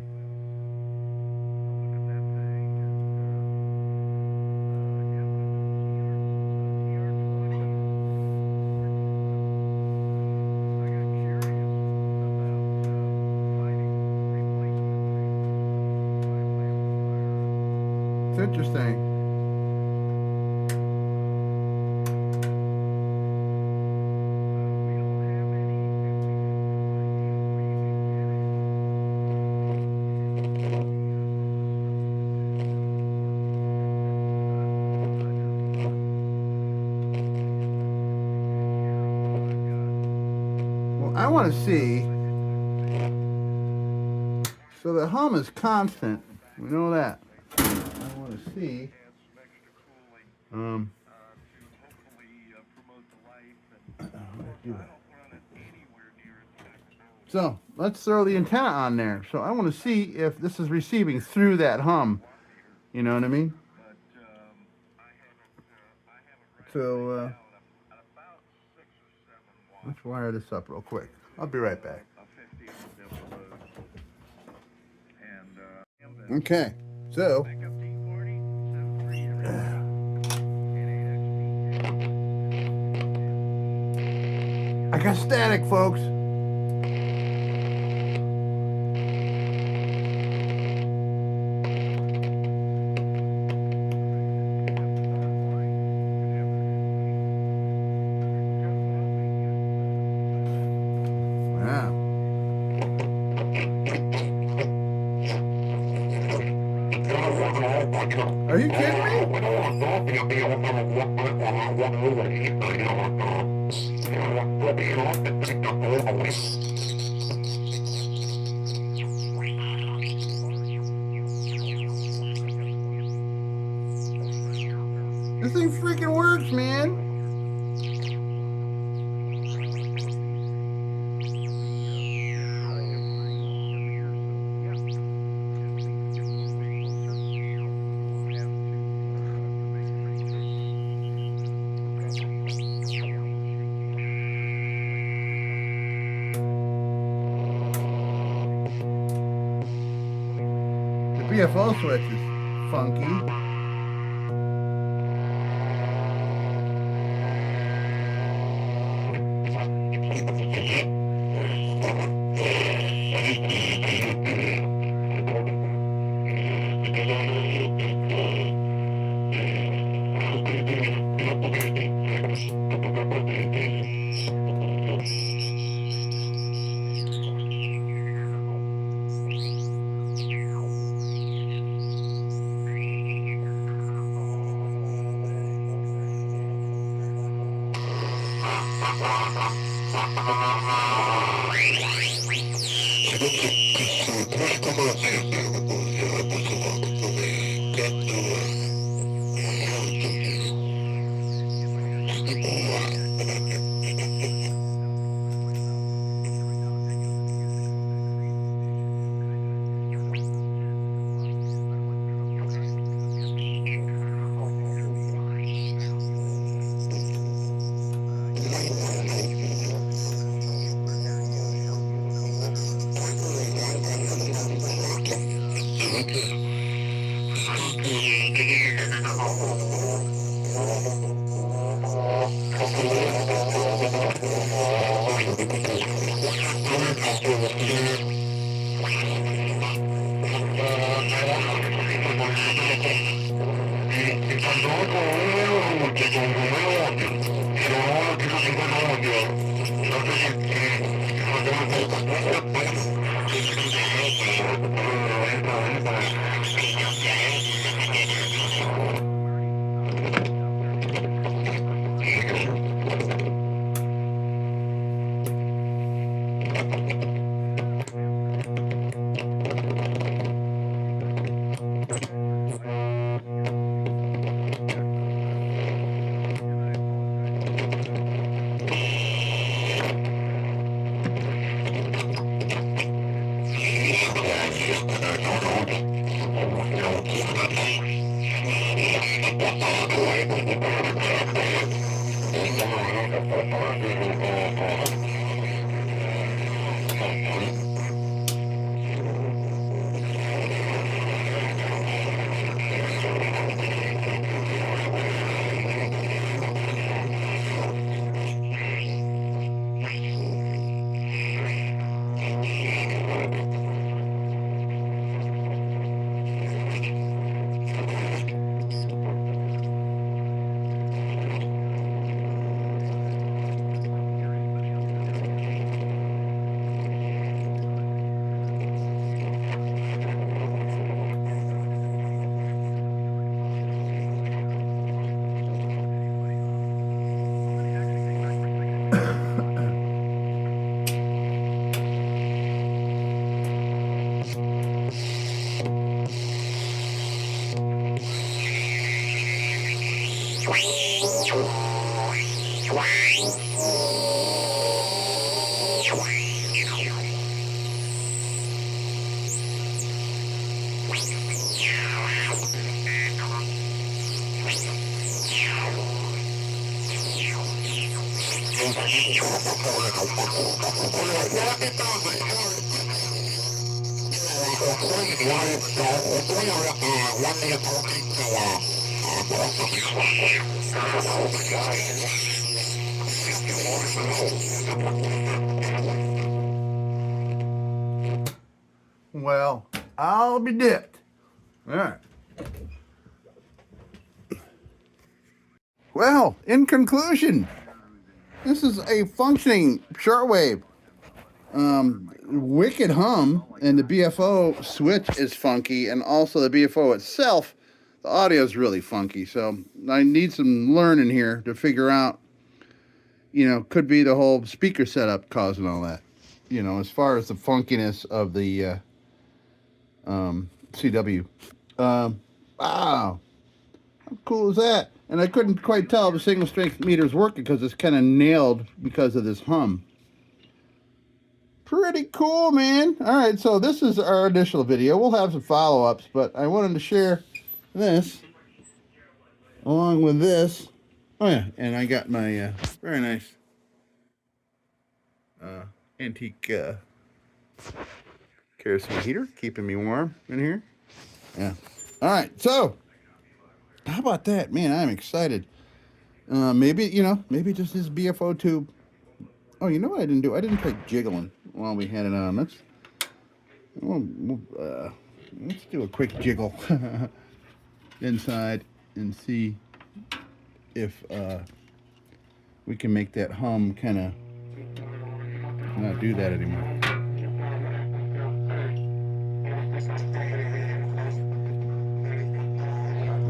It's interesting. Well, I want to see. So the hum is constant. We know that. I want to see. So let's throw the antenna on there. So I want to see if this is receiving through that hum. You know what I mean? So let's wire this up real quick. I'll be right back. Okay, so I got static, folks. Are you kidding me? This thing freaking works, man. BFO switch is funky. Well, I'll be dipped. All right. Well, in conclusion, this is a functioning shortwave. Wicked hum, and the BFO switch is funky, and also the BFO itself, the audio is really funky. So I need some learning here to figure out, could be the whole speaker setup causing all that. As far as the funkiness of the CW. Wow, how cool is that? And I couldn't quite tell if the single strength meter is working because it's kind of nailed because of this hum. Pretty cool, man. All right, so this is our initial video. We'll have some follow-ups, but I wanted to share this along with this. Oh, yeah, and I got my very nice antique kerosene heater, keeping me warm in here. Yeah. All right. So, how about that, man? I'm excited. Maybe maybe just this BFO tube. Oh, you know what I didn't do? I didn't try jiggling while we had it on. Let's do a quick jiggle inside and see if we can make that hum kind of not do that anymore.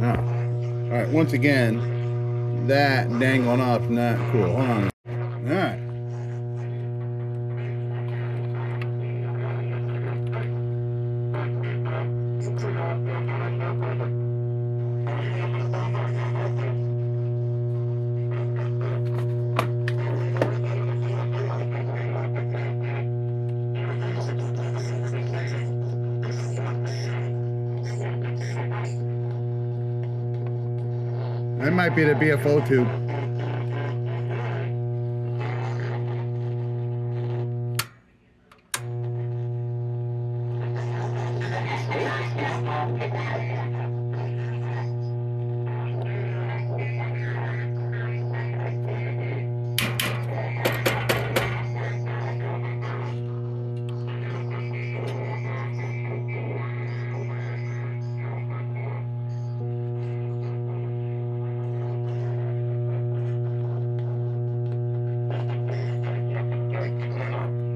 Oh. All right. Once again, that dangling off not cool. Hold on. All right. That might be the BFO tube.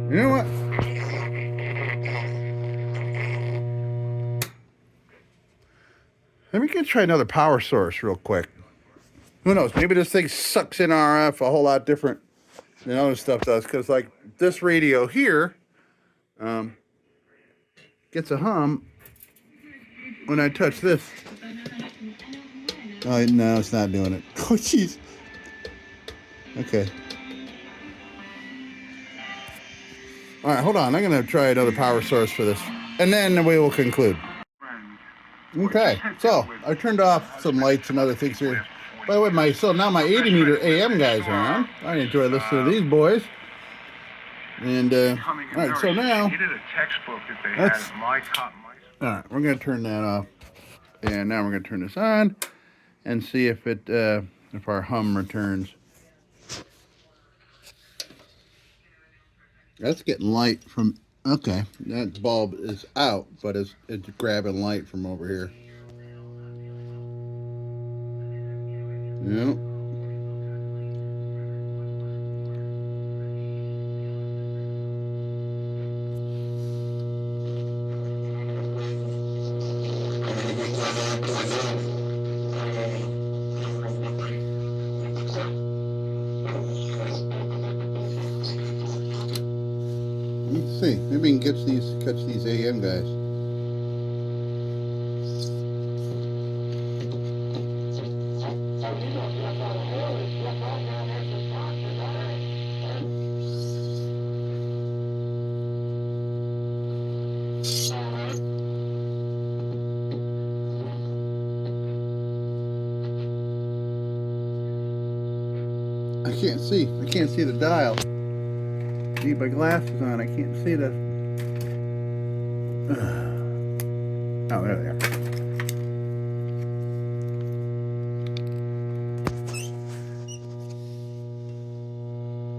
You know what? Let me try another power source real quick. Who knows? Maybe this thing sucks in RF a whole lot different than other stuff does. Because like this radio here gets a hum when I touch this. Oh, no, it's not doing it. Oh, jeez. Okay. All right, hold on. I'm going to try another power source for this. And then we will conclude. Okay, so I turned off some lights and other things here. By the way, now my 80 meter AM guys are on. I enjoy listening to these boys. And all right, so now let's. All right, we're gonna turn that off, and now we're gonna turn this on and see if if our hum returns. That's getting light from. Okay, that bulb is out, but it's grabbing light from over here. Yep. Let's see. Maybe we can catch these AM guys. I can't see the dial. Need my glasses on. I can't see the. Oh, there they are.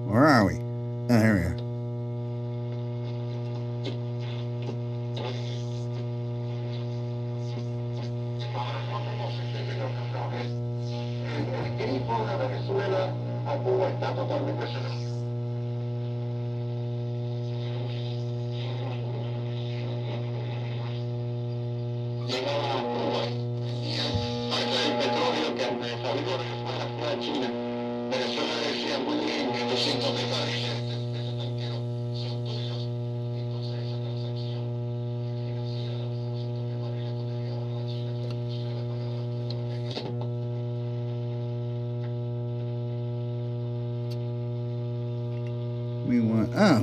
Where are we? Oh, here we are.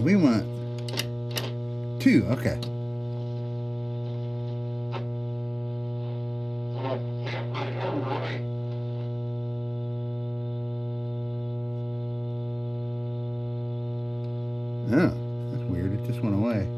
We want two. Okay. Oh, that's weird. It just went away.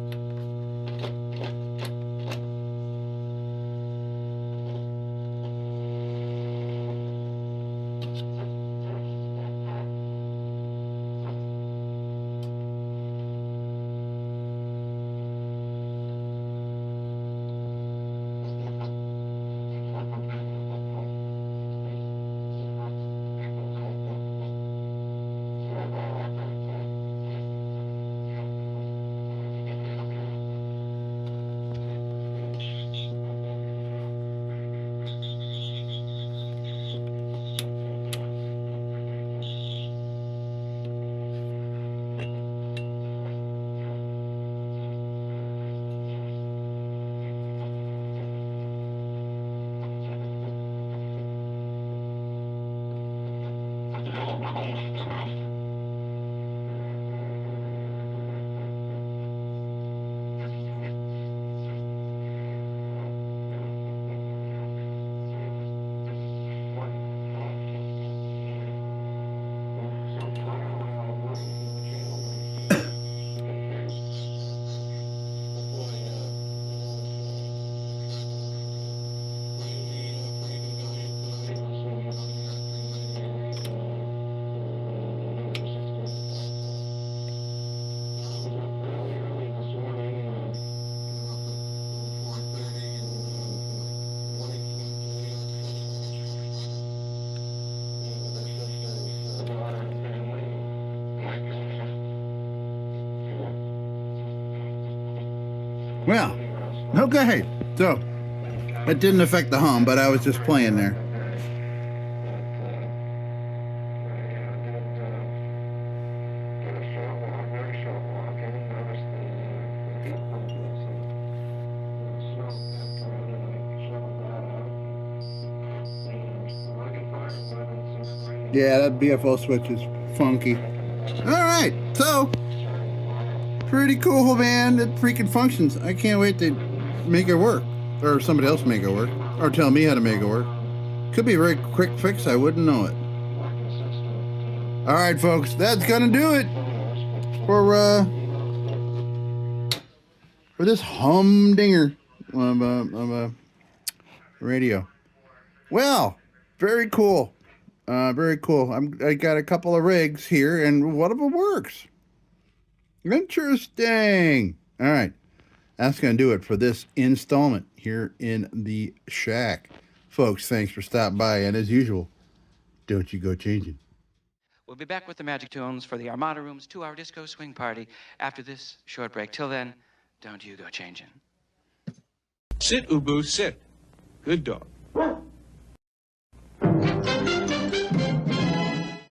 Well, okay. So, it didn't affect the hum, but I was just playing there. Yeah, that BFO switch is funky. Alright, so pretty cool, man. It freaking functions. I can't wait to make it work. Or somebody else make it work. Or tell me how to make it work. Could be a very quick fix, I wouldn't know it. Alright, folks, that's gonna do it for this humdinger of a radio. Well, very cool. Very cool. I got a couple of rigs here, and one of them works. Interesting. All right. That's going to do it for this installment here in the shack. Folks, thanks for stopping by, and as usual, don't you go changing. We'll be back with the Magic Tunes for the Armada Room's 2-hour disco swing party after this short break. Till then, don't you go changing. Sit, Ubu, sit. Good dog.